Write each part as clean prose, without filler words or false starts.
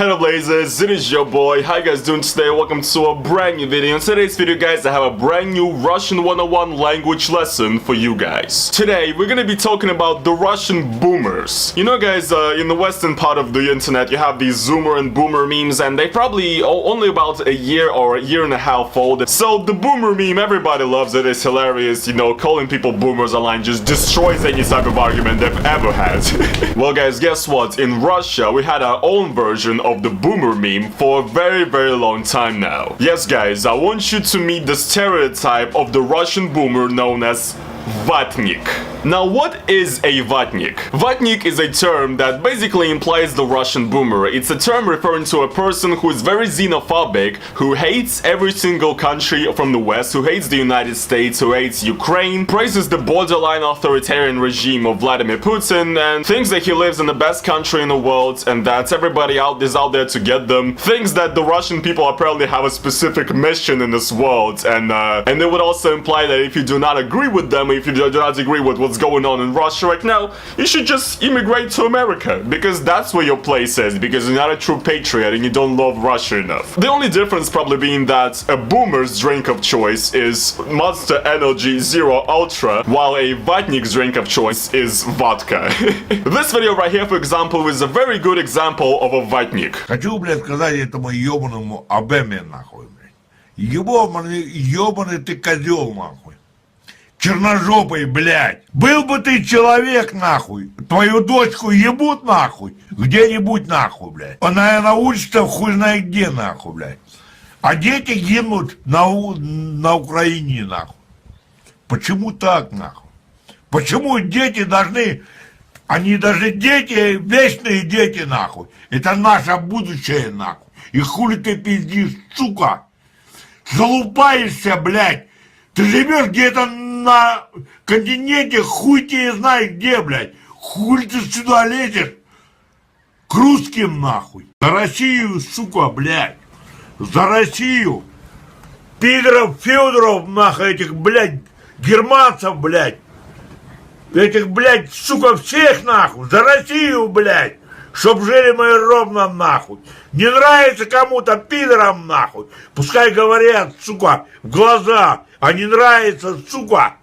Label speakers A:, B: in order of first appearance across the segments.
A: Hello Blazers, it is your boy. How you guys doing today? Welcome to a brand new video. In today's video, guys, I have a brand new Russian 101 language lesson for you guys. Today, we're gonna be talking about the Russian boomers. You know, guys, in the western part of the internet, you have these zoomer and boomer memes, and they probably only about a year or a year and a half old. So the boomer meme, everybody loves it. It's hilarious. You know, calling people boomers online just destroys any type of argument they've ever had. Well, guys, guess what? In Russia, we had our own version of the boomer meme for a very long time now. Yes, guys, I want you to meet the stereotype of the Russian boomer known as VATNIK. Now, what is a VATNIK? VATNIK is a term that basically implies the Russian boomer. It's a term referring to a person who is very xenophobic, who hates every single country from the West, who hates the United States, who hates Ukraine, praises the borderline authoritarian regime of Vladimir Putin, and thinks that he lives in the best country in the world and that everybody is out there to get them, thinks that the Russian people apparently have a specific mission in this world, and it would also imply that if you do not agree with them, if you do not agree with what's going on in Russia right now, you should just immigrate to America, because that's where your place is, because you're not a true patriot and you don't love Russia enough. The only difference probably being that a boomer's drink of choice is Monster Energy Zero Ultra, while a VATNIK's drink of choice is vodka. This video right here, for example, is a very good example of a VATNIK.
B: Хочу, блядь, сказать этому ёбаному Обеме, нахуй, блядь. Ёбаный ты козел, нахуй. Черножопый, блядь. Был бы ты человек, нахуй. Твою дочку ебут, нахуй. Где-нибудь, нахуй, блядь. Она научится хуй знает где, нахуй, блядь. А дети гибнут на Украине, нахуй. Почему так, нахуй? Почему дети должны... Они даже дети, вечные дети, нахуй. Это наше будущее, нахуй. И хули ты пиздишь, сука. Залупаешься, блядь. Ты живешь где-то на континенте, хуй тебе знает где, блядь. Хуй ты сюда лезешь. К русским, нахуй. За Россию, сука, блядь. За Россию. Пидоров, Федоров, нахуй, этих, блядь, германцев, блядь. Этих, блядь, сука, всех, нахуй. За Россию, блядь. Чтоб жили мы ровно, нахуй. Не нравится кому-то пидорам, нахуй. Пускай говорят, сука, в глаза. А не нравится, сука.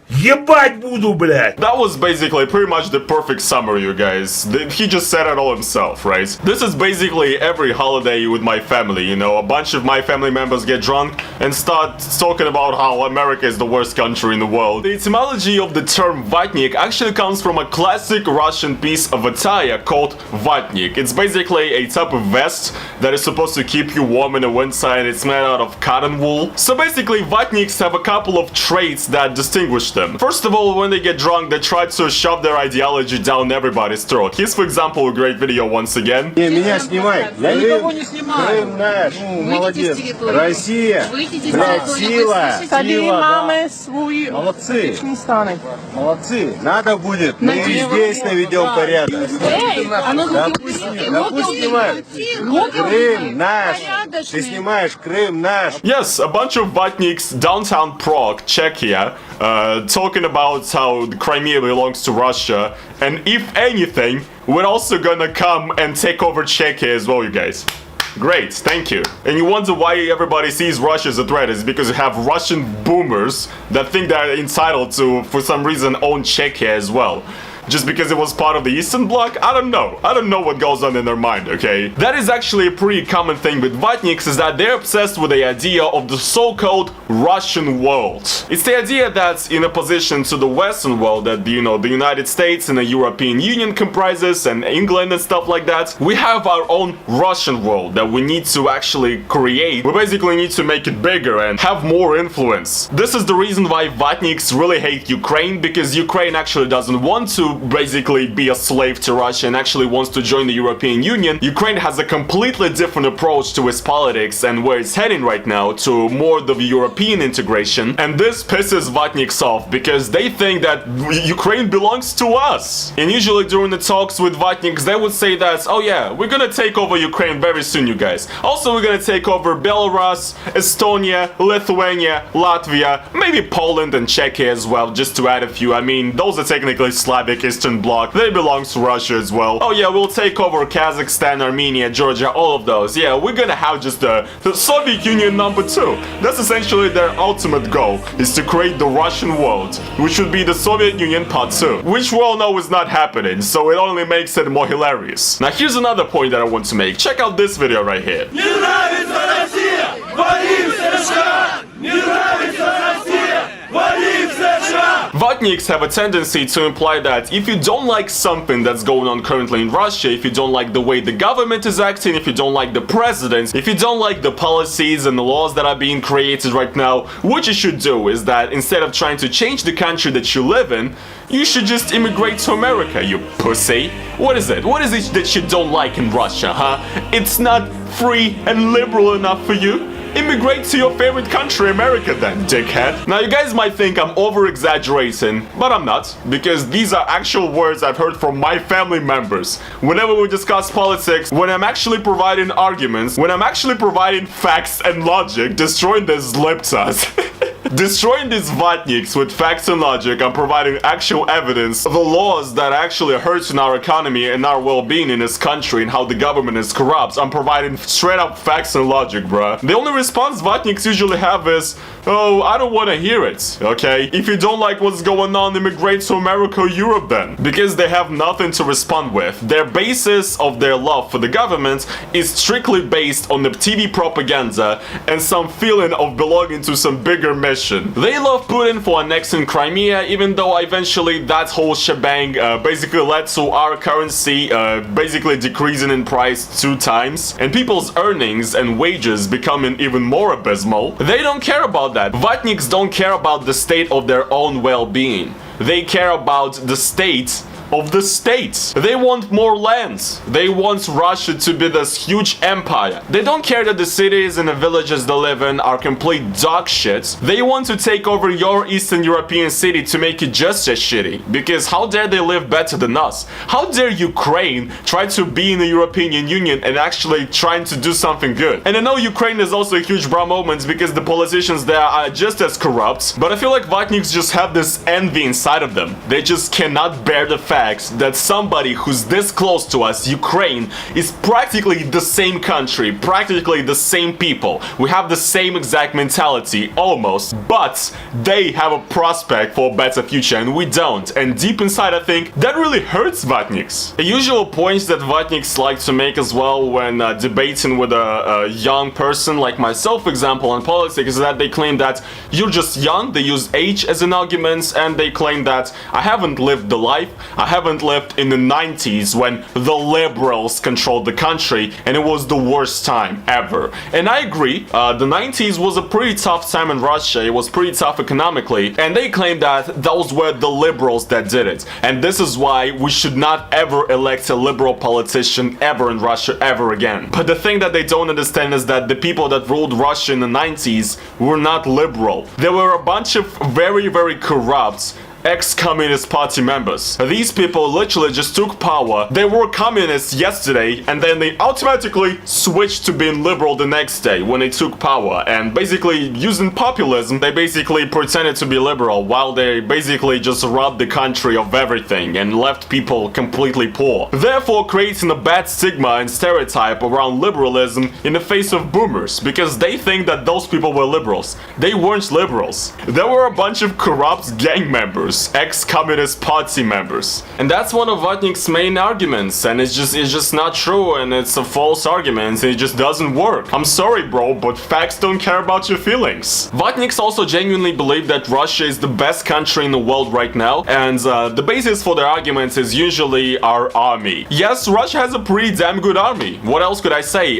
B: Ебать буду, блядь.
A: That was basically pretty much the perfect summary, you guys. He just said it all himself, right? This is basically every holiday with my family, you know. A bunch of my family members get drunk and start talking about how America is the worst country in the world. The etymology of the term VATNIK actually comes from a classic Russian piece of attire called VATNIK. It's basically a type of vest that is supposed to keep you warm in the winter, and it's made out of cotton wool. So basically, VATNIKs have a couple of traits that distinguish them. First of all, when they get drunk, they try to shove their ideology down everybody's throat. Here's, for example, a great video once again.
C: Не, меня снимай.
D: Я никого не снимаю.
C: Крым наш. Ну, молодец.
D: Территорию.
C: Россия. Блядь, сила.
D: Ходи, мамы, свой.
C: Молодцы.
D: Не станет.
C: Молодцы. Надо будет. Мы здесь наведем порядок.
D: Эй, а ну
C: Да пусть снимают. Крым наш. Ты снимаешь Крым наш.
A: Yes, a bunch of VATNIKs downtown Prague, Czechia, talking about how Crimea belongs to Russia, and if anything, we're also gonna come and take over Czechia as well, you guys. Great, thank you. And you wonder why everybody sees Russia as a threat. Is because you have Russian boomers that think they're entitled to, for some reason, own Czechia as well. Just because it was part of the Eastern Bloc? I don't know. I don't know what goes on in their mind, okay? That is actually a pretty common thing with VATNIKs, is that they're obsessed with the idea of the so-called Russian world. It's the idea that in opposition to the Western world that, you know, the United States and the European Union comprises, and England and stuff like that, we have our own Russian world that we need to actually create. We basically need to make it bigger and have more influence. This is the reason why VATNIKs really hate Ukraine, because Ukraine actually doesn't want to basically be a slave to Russia and actually wants to join the European Union. Ukraine has a completely different approach to its politics and where it's heading right now, to more of the European integration, and this pisses VATNIKs off because they think that Ukraine belongs to us. And usually during the talks with VATNIKs, they would say that, oh yeah, we're gonna take over Ukraine very soon, you guys. Also, we're gonna take over Belarus, Estonia, Lithuania, Latvia, maybe Poland and Czechia as well, just to add a few. I mean, those are technically Slavic Eastern Bloc. They belong to Russia as well. Oh yeah, we'll take over Kazakhstan, Armenia, Georgia, all of those. Yeah, we're gonna have just the Soviet Union number 2. That's essentially their ultimate goal, is to create the Russian world, which would be the Soviet Union part 2, which we all know is not happening, so it only makes it more hilarious. Now here's another point that I want to make. Check out this video right here. VATNIKs have a tendency to imply that if you don't like something that's going on currently in Russia, if you don't like the way the government is acting, if you don't like the president, if you don't like the policies and the laws that are being created right now, what you should do is that instead of trying to change the country that you live in, you should just immigrate to America, you pussy. What is it? What is it that you don't like in Russia, huh? It's not free and liberal enough for you? Immigrate to your favorite country, America then, dickhead. Now you guys might think I'm over-exaggerating, but I'm not, because these are actual words I've heard from my family members. Whenever we discuss politics, when I'm actually providing arguments, when I'm actually providing facts and logic, destroying these liptas. Destroying these VATNIKs with facts and logic, I'm providing actual evidence of the laws that actually hurts our economy and our well-being in this country and how the government is corrupt. I'm providing straight up facts and logic, bruh. The only response VATNIKs usually have is, oh, I don't want to hear it, okay? If you don't like what's going on, immigrate to America or Europe then. Because they have nothing to respond with. Their basis of their love for the government is strictly based on the TV propaganda and some feeling of belonging to some bigger mission. They love Putin for annexing Crimea, even though eventually that whole shebang basically led to our currency basically decreasing in price 2 times, and people's earnings and wages becoming even more abysmal. They don't care about that. VATNIKs don't care about the state of their own well-being. They care about the state of the states. They want more lands. They want Russia to be this huge empire. They don't care that the cities and the villages they live in are complete dog shit. They want to take over your Eastern European city to make it just as shitty. Because how dare they live better than us? How dare Ukraine try to be in the European Union and actually trying to do something good? And I know Ukraine is also a huge bra moment because the politicians there are just as corrupt, but I feel like VATNIKs just have this envy inside of them. They just cannot bear the fact that somebody who's this close to us, Ukraine, is practically the same country, practically the same people. We have the same exact mentality, almost, but they have a prospect for a better future and we don't. And deep inside, I think that really hurts VATNIKs. A usual point that VATNIKs like to make as well when debating with a young person like myself, for example, on politics, is that they claim that you're just young. They use age as an argument, and they claim that I haven't lived the life. I haven't lived in the 90s when the liberals controlled the country and it was the worst time ever. And I agree, the 90s was a pretty tough time in Russia. It was pretty tough economically, and they claim that those were the liberals that did it. And this is why we should not ever elect a liberal politician ever in Russia ever again. But the thing that they don't understand is that the people that ruled Russia in the 90s were not liberal. There were a bunch of very, very corrupt ex-Communist Party members. These people literally just took power. They were communists yesterday and then they automatically switched to being liberal the next day when they took power, and basically using populism they basically pretended to be liberal while they basically just robbed the country of everything and left people completely poor, therefore creating a bad stigma and stereotype around liberalism in the face of boomers, because they think that those people were liberals. They weren't liberals. There were a bunch of corrupt gang members, ex-Communist Party members. And that's one of VATNIK's main arguments, and it's just not true, and it's a false argument, and it just doesn't work. I'm sorry, bro, but facts don't care about your feelings. VATNIKs also genuinely believe that Russia is the best country in the world right now, and the basis for their arguments is usually our army. Yes, Russia has a pretty damn good army. What else could I say?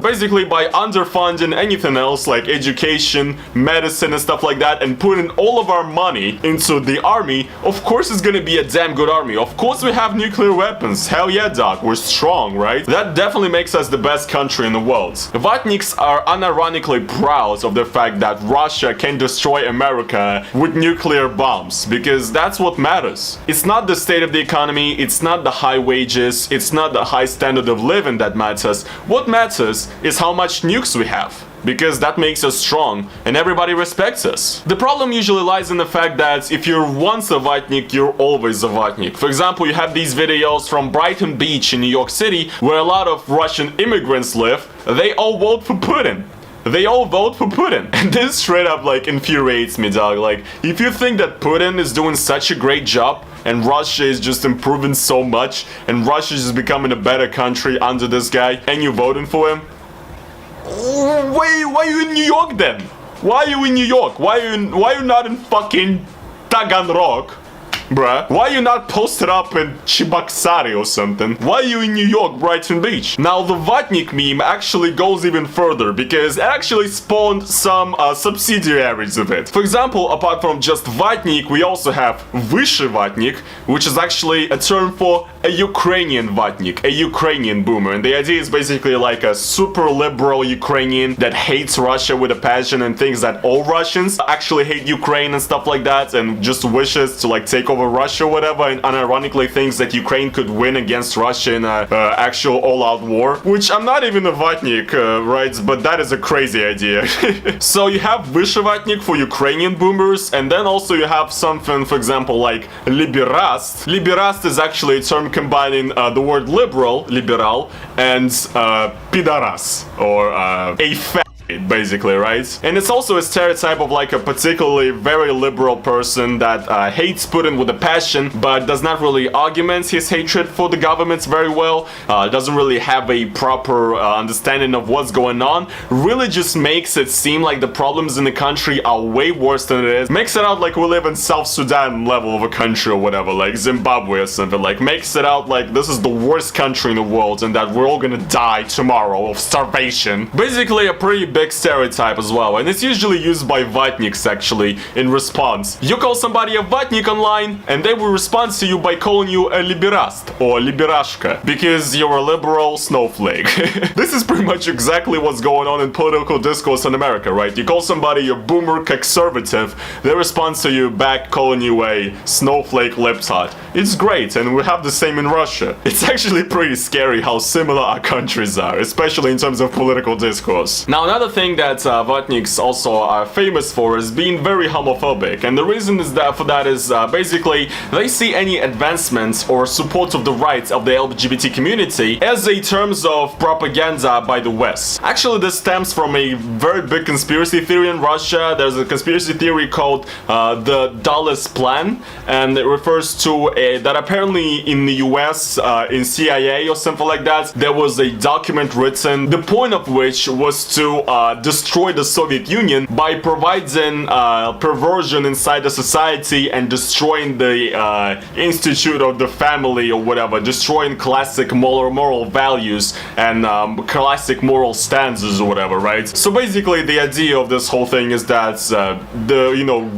A: Basically by underfunding anything else like education, medicine and stuff like that, and putting all of our money into the army, of course it's gonna be a damn good army. Of course we have nuclear weapons. Hell yeah, dog. We're strong, right? That definitely makes us the best country in the world. VATNIKs are unironically proud of the fact that Russia can destroy America with nuclear bombs, because that's what matters. It's not the state of the economy, it's not the high wages, it's not the high standard of living that matters. What matters is how much nukes we have. because that makes us strong and everybody respects us. The problem usually lies in the fact that if you're once a Vatnik, you're always a Vatnik. For example, you have these videos from Brighton Beach in New York City where a lot of Russian immigrants live. They all vote for Putin. They all vote for Putin. And this straight up like infuriates me, dog. Like, if you think that Putin is doing such a great job and Russia is just improving so much and Russia is just becoming a better country under this guy and you're voting for him, why are you in New York then? Why are you in New York? Why are you not in fucking Taganrog? Bruh, why are you not posted up in Cheboksary or something? Why are you in New York, Brighton Beach? Now, the Vatnik meme actually goes even further because it actually spawned some subsidiaries of it. For example, apart from just Vatnik, we also have Vyше Vatnik, which is actually a term for a Ukrainian Vatnik, a Ukrainian boomer. And the idea is basically like a super liberal Ukrainian that hates Russia with a passion and thinks that all Russians actually hate Ukraine and stuff like that and just wishes to like take over Russia or whatever, and unironically thinks that Ukraine could win against Russia in a actual all-out war, which I'm not even a Vatnik, right? But that is a crazy idea. So you have Vyše Vatnik for Ukrainian boomers, and then also you have something, for example, like Liberast. Liberast is actually a term combining the word liberal, and pidaras, or a fat, basically, right? And it's also a stereotype of like a particularly very liberal person that hates Putin with a passion, but does not really argument his hatred for the governments very well, doesn't really have a proper understanding of what's going on, really just makes it seem like the problems in the country are way worse than it is, makes it out like we live in South Sudan level of a country or whatever, like Zimbabwe or something, like makes it out like this is the worst country in the world and that we're all gonna die tomorrow of starvation. Basically a pretty big stereotype as well, and it's usually used by Vatniks actually in response. You call somebody a Vatnik online and they will respond to you by calling you a liberast or liberashka because you're a liberal snowflake. This is pretty much exactly what's going on in political discourse in America, right? You call somebody a boomer conservative, they respond to you back calling you a snowflake libtard. It's great, and we have the same in Russia. It's actually pretty scary how similar our countries are, especially in terms of political discourse. Now, another thing that Vatniks also are famous for is being very homophobic, and the reason is that basically they see any advancements or support of the rights of the LGBT community as a terms of propaganda by the West. Actually, this stems from a very big conspiracy theory in Russia. There's a conspiracy theory called the Dulles Plan, and it refers to that apparently in the US, in CIA or something like that, there was a document written, the point of which was to destroy the Soviet Union by providing perversion inside the society and destroying the institute of the family or whatever, destroying classic moral values and classic moral stances or whatever, right? So basically the idea of this whole thing is that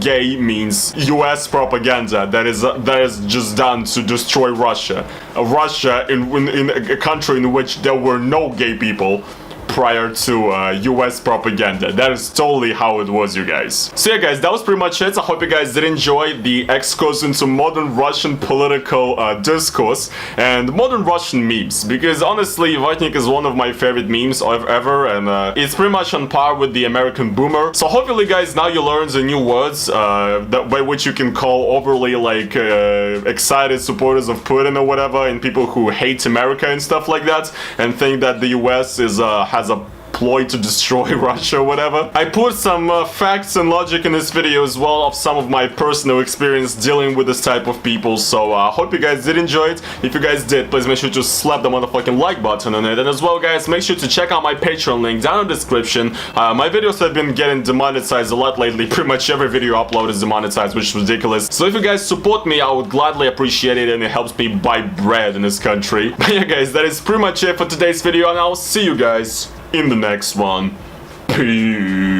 A: gay means US propaganda that is just done to destroy Russia. Russia in a country in which there were no gay people prior to US propaganda. That is totally how it was, you guys. So yeah, guys, that was pretty much it. I hope you guys did enjoy the excursion into modern Russian political discourse and modern Russian memes, because honestly, Vatnik is one of my favorite memes ever, and it's pretty much on par with the American boomer. So hopefully, guys, now you learned the new words by which you can call overly like excited supporters of Putin or whatever, and people who hate America and stuff like that, and think that the US is has a ploy to destroy Russia or whatever. I put some facts and logic in this video as well of some of my personal experience dealing with this type of people, so I hope you guys did enjoy it. If you guys did, please make sure to slap the motherfucking like button on it, and as well, guys, make sure to check out my Patreon link down in the description. My videos have been getting demonetized a lot lately. Pretty much every video I upload is demonetized, which is ridiculous. So if you guys support me, I would gladly appreciate it, and it helps me buy bread in this country. But yeah, guys, that is pretty much it for today's video, and I'll see you guys in the next one. Peace.